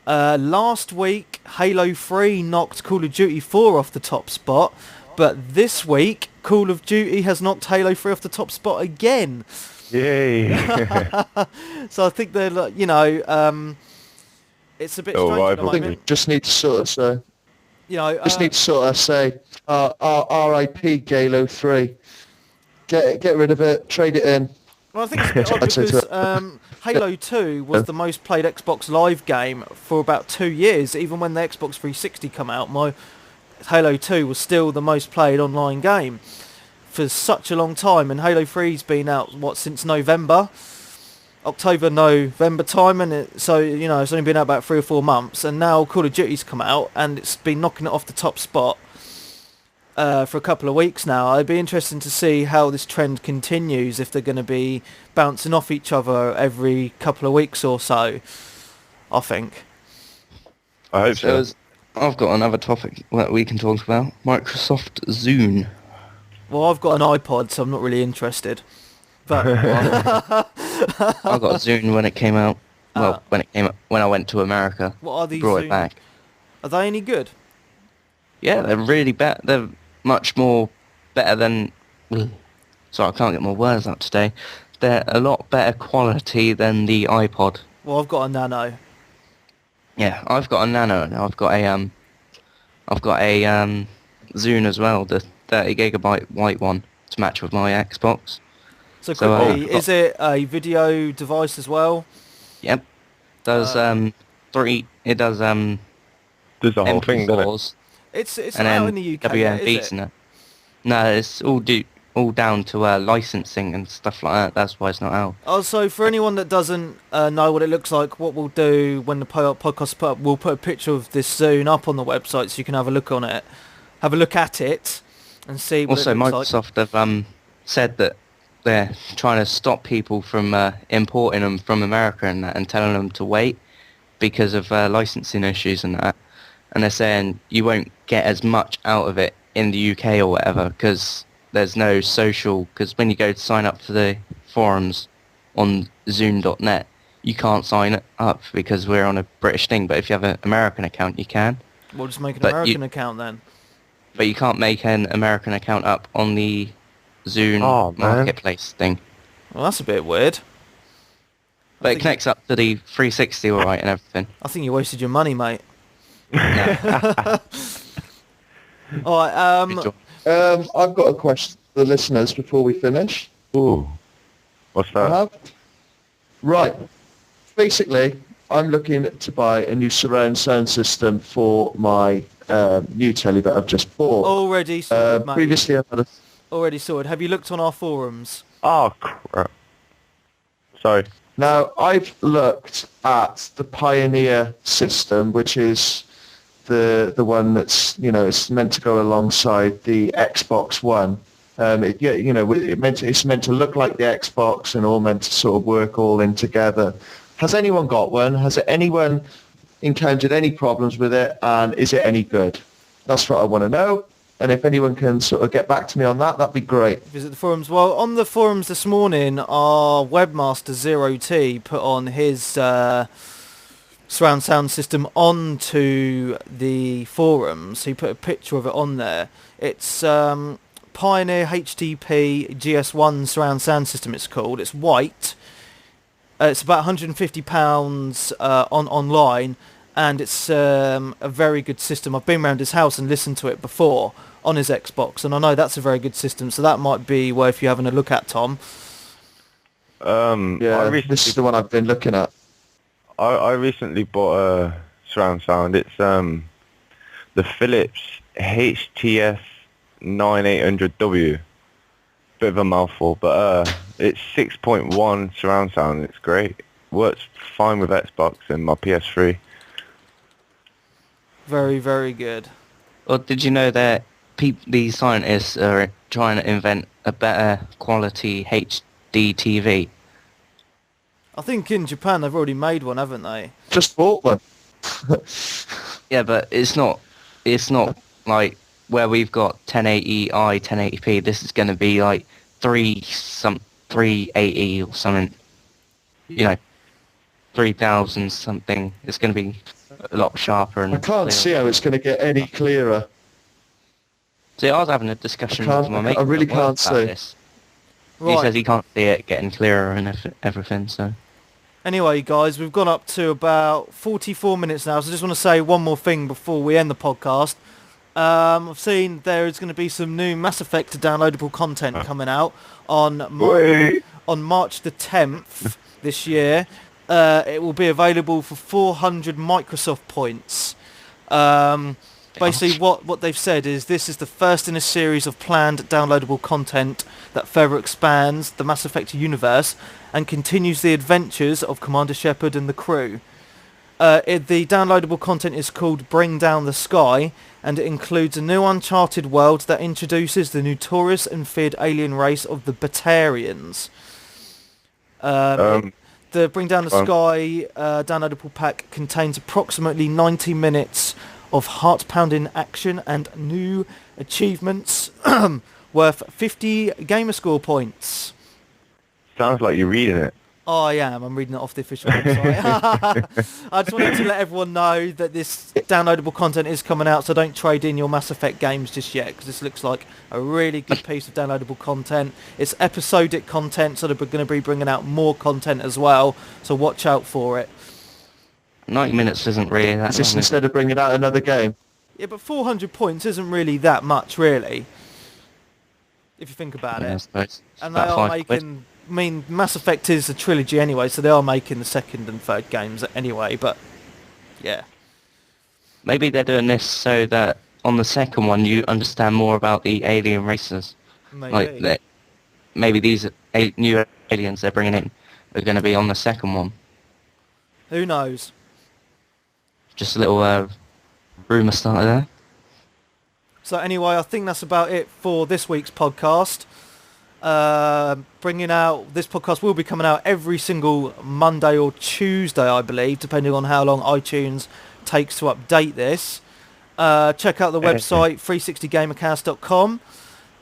[SPEAKER 1] Last week Halo 3 knocked Call of Duty 4 off the top spot, but this week Call of Duty has knocked Halo 3 off the top spot again.
[SPEAKER 2] Yay!
[SPEAKER 1] So I think they're like, it's a bit
[SPEAKER 2] Oh,
[SPEAKER 1] strange at the
[SPEAKER 2] rivalry.
[SPEAKER 3] I think we
[SPEAKER 1] moment.
[SPEAKER 3] just need to sort of say,
[SPEAKER 1] Just
[SPEAKER 3] say, R.I.P. Galo 3. Get rid of it, trade it in.
[SPEAKER 1] Well, I think it's a bit odd
[SPEAKER 3] I'd say
[SPEAKER 1] because Halo 2 was the most played Xbox Live game for about 2 years. Even when the Xbox 360 come out, my Halo 2 was still the most played online game for such a long time. And Halo 3's been out, since October, November time, and it's only been out about 3 or 4 months. And now Call of Duty's come out, and it's been knocking it off the top spot for a couple of weeks now. It'd be interesting to see how this trend continues, if they're going to be bouncing off each other every couple of weeks or so, I think.
[SPEAKER 2] I hope so.
[SPEAKER 4] I've got another topic that we can talk about. Microsoft Zune.
[SPEAKER 1] Well, I've got an iPod, so I'm not really interested. But
[SPEAKER 4] I got Zune when it came out. Well, when I went to America.
[SPEAKER 1] what are these
[SPEAKER 4] Brought
[SPEAKER 1] Zune?
[SPEAKER 4] it back.
[SPEAKER 1] Are they any good?
[SPEAKER 4] Yeah, they're really better. They're much more better than... Sorry, I can't get my words out today. They're a lot better quality than the iPod.
[SPEAKER 1] Well, I've got a Nano.
[SPEAKER 4] Yeah, I've got a Nano. I've got a Zune as well, the 30 gigabyte white one to match with my Xbox.
[SPEAKER 1] So
[SPEAKER 4] So,
[SPEAKER 1] quickly, is it a video device as well?
[SPEAKER 4] Yep. Does It does
[SPEAKER 2] There's a whole thing, doesn't it?
[SPEAKER 4] MP4s
[SPEAKER 1] It's
[SPEAKER 4] and
[SPEAKER 1] not out
[SPEAKER 4] then
[SPEAKER 1] in the UK, yet,
[SPEAKER 4] WMVs
[SPEAKER 1] is
[SPEAKER 4] and
[SPEAKER 1] it?
[SPEAKER 4] that. No, it's all down to licensing and stuff like that. That's why it's not out.
[SPEAKER 1] Oh, so for anyone that doesn't know what it looks like, what we'll do when the podcast put up, we'll put a picture of this Zune up on the website so you can have a look at it, and see what
[SPEAKER 4] Also,
[SPEAKER 1] it looks like.
[SPEAKER 4] Microsoft have said that they're trying to stop people from importing them from America and that, and telling them to wait because of licensing issues and that. And they're saying you won't get as much out of it in the UK or whatever because there's no social. Because when you go to sign up for the forums on Zoom.net, you can't sign it up because we're on a British thing. But if you have an American account, you can.
[SPEAKER 1] We'll just make an
[SPEAKER 4] But
[SPEAKER 1] American account then.
[SPEAKER 4] But you can't make an American account up on the Zoom
[SPEAKER 2] Oh, man.
[SPEAKER 4] marketplace thing.
[SPEAKER 1] Well, that's a bit weird.
[SPEAKER 4] But it connects up to the 360 alright and everything.
[SPEAKER 1] I think you wasted your money, mate.
[SPEAKER 4] No.
[SPEAKER 1] Alright,
[SPEAKER 4] Good job.
[SPEAKER 3] I've got a question for the listeners before we finish.
[SPEAKER 2] Ooh. What's
[SPEAKER 3] I
[SPEAKER 2] that?
[SPEAKER 3] have. Right. Basically, I'm looking to buy a new surround sound system for my new telly that I've just bought.
[SPEAKER 1] already sorted, mate.
[SPEAKER 3] Previously, I've had a...
[SPEAKER 1] Already sorted. Have you looked on our forums?
[SPEAKER 2] Oh, crap. Sorry.
[SPEAKER 3] Now, I've looked at the Pioneer system, which is the one that's, it's meant to go alongside the Xbox One. It's meant to look like the Xbox and all meant to sort of work all in together. Has anyone got one? Has anyone encountered any problems with it? And is it any good? That's what I want to know. And if anyone can sort of get back to me on that, that'd be great.
[SPEAKER 1] Visit the forums. Well, on the forums this morning, our webmaster Zero T put on his surround sound system onto the forums. He put a picture of it on there. It's Pioneer HDP GS1 surround sound system. It's called. It's white. It's about £150 online, and it's a very good system. I've been around his house and listened to it before on his Xbox, and I know that's a very good system, so that might be worth you having a look at, Tom.
[SPEAKER 3] Yeah, this is the one I've been looking at.
[SPEAKER 2] I recently bought a surround sound. It's the Philips HTS 9800W. Bit of a mouthful, but it's 6.1 surround sound. It's great. Works fine with Xbox and my PS3.
[SPEAKER 1] Very, very good.
[SPEAKER 4] Well, did you know that these scientists are trying to invent a better quality HD TV?
[SPEAKER 1] I think in Japan they've already made one, haven't they?
[SPEAKER 3] Just bought one.
[SPEAKER 4] Yeah, but it's not like where we've got 1080i, 1080p. This is going to be like 380 or something. 3000 something. It's going to be a lot sharper and
[SPEAKER 3] I can't see how it's going to get any clearer.
[SPEAKER 4] See, I was having a discussion with my mate.
[SPEAKER 3] I really
[SPEAKER 4] at work
[SPEAKER 3] can't
[SPEAKER 4] about
[SPEAKER 3] see.
[SPEAKER 4] this. He
[SPEAKER 1] Right.
[SPEAKER 4] says he can't see it getting clearer and everything, so...
[SPEAKER 1] Anyway, guys, we've gone up to about 44 minutes now, so I just want to say one more thing before we end the podcast. I've seen there is going to be some new Mass Effect downloadable content coming out on March the 10th this year. It will be available for 400 Microsoft points. Basically, what they've said is this is the first in a series of planned downloadable content that further expands the Mass Effect universe and continues the adventures of Commander Shepard and the crew. The downloadable content is called Bring Down the Sky, and it includes a new uncharted world that introduces the notorious and feared alien race of the Batarians. The Bring Down the Sky downloadable pack contains approximately 90 minutes of heart-pounding action and new achievements worth 50 Gamerscore points.
[SPEAKER 2] Sounds like you're reading it.
[SPEAKER 1] Oh, I am. I'm reading it off the official website. I just wanted to let everyone know that this downloadable content is coming out, so don't trade in your Mass Effect games just yet, because this looks like a really good piece of downloadable content. It's episodic content, so they're going to be bringing out more content as well, so watch out for it.
[SPEAKER 4] 90 minutes isn't really that
[SPEAKER 3] Is this
[SPEAKER 4] long, is it?
[SPEAKER 3] instead of bringing out another game?
[SPEAKER 1] Yeah, but 400 points isn't really that much, really, if you think about
[SPEAKER 4] Yeah, I
[SPEAKER 1] it.
[SPEAKER 4] suppose.
[SPEAKER 1] And they
[SPEAKER 4] About
[SPEAKER 1] are
[SPEAKER 4] £5.
[SPEAKER 1] making... I mean, Mass Effect is a trilogy anyway, so they are making the second and third games anyway, but... yeah.
[SPEAKER 4] Maybe they're doing this so that on the second one you understand more about the alien races.
[SPEAKER 1] Maybe.
[SPEAKER 4] Like that, maybe these new aliens they're bringing in are going to be on the second one.
[SPEAKER 1] Who knows?
[SPEAKER 4] Just a little rumour starter there.
[SPEAKER 1] So anyway, I think that's about it for this week's podcast. bringing out, this podcast will be coming out every single Monday or Tuesday, I believe, depending on how long iTunes takes to update this. Check out the website 360Gamercast.com,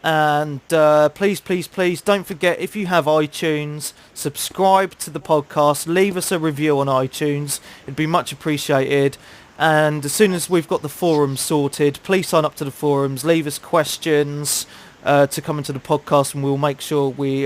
[SPEAKER 1] and please don't forget, if you have iTunes, subscribe to the podcast, leave us a review on iTunes, it'd be much appreciated. And as soon as we've got the forums sorted, please sign up to the forums, leave us questions to come into the podcast, and we'll make sure we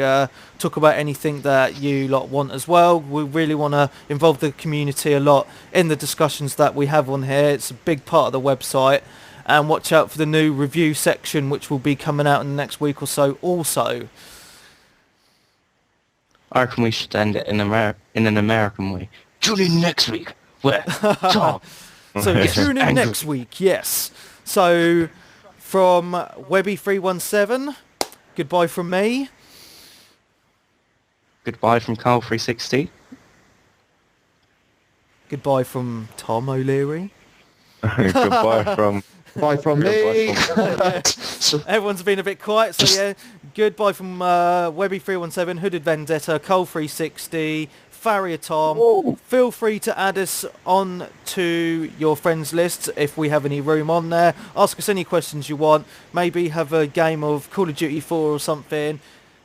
[SPEAKER 1] talk about anything that you lot want as well. We really want to involve the community a lot in the discussions that we have on here. It's a big part of the website. And watch out for the new review section, which will be coming out in the next week or so also.
[SPEAKER 4] I reckon we should end it in an American way. Tune in next week, where Tom.
[SPEAKER 1] So tune in next week, yes. So from Webby317, goodbye from me.
[SPEAKER 4] Goodbye from Carl360.
[SPEAKER 1] Goodbye from Tom O'Leary.
[SPEAKER 2] Goodbye from...
[SPEAKER 3] Bye from me.
[SPEAKER 1] Everyone's been a bit quiet, so yeah. Goodbye from Webby317, Hooded Vendetta, Cole360, Farrier Tom.
[SPEAKER 3] Whoa.
[SPEAKER 1] Feel free to add us on to your friends list if we have any room on there. Ask us any questions you want. Maybe have a game of Call of Duty 4 or something.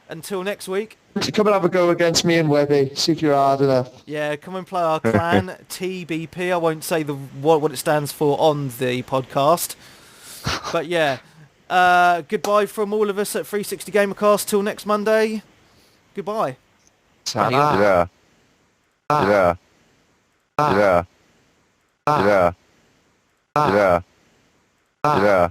[SPEAKER 1] Until next week.
[SPEAKER 3] Come and have a go against me and Webby. See if you're hard enough.
[SPEAKER 1] Yeah, come and play our clan, TBP. I won't say what it stands for on the podcast. But yeah, goodbye from all of us at 360 Gamercast. Till next Monday. Goodbye.
[SPEAKER 2] Yeah. Yeah. Yeah. Yeah. Yeah. Yeah.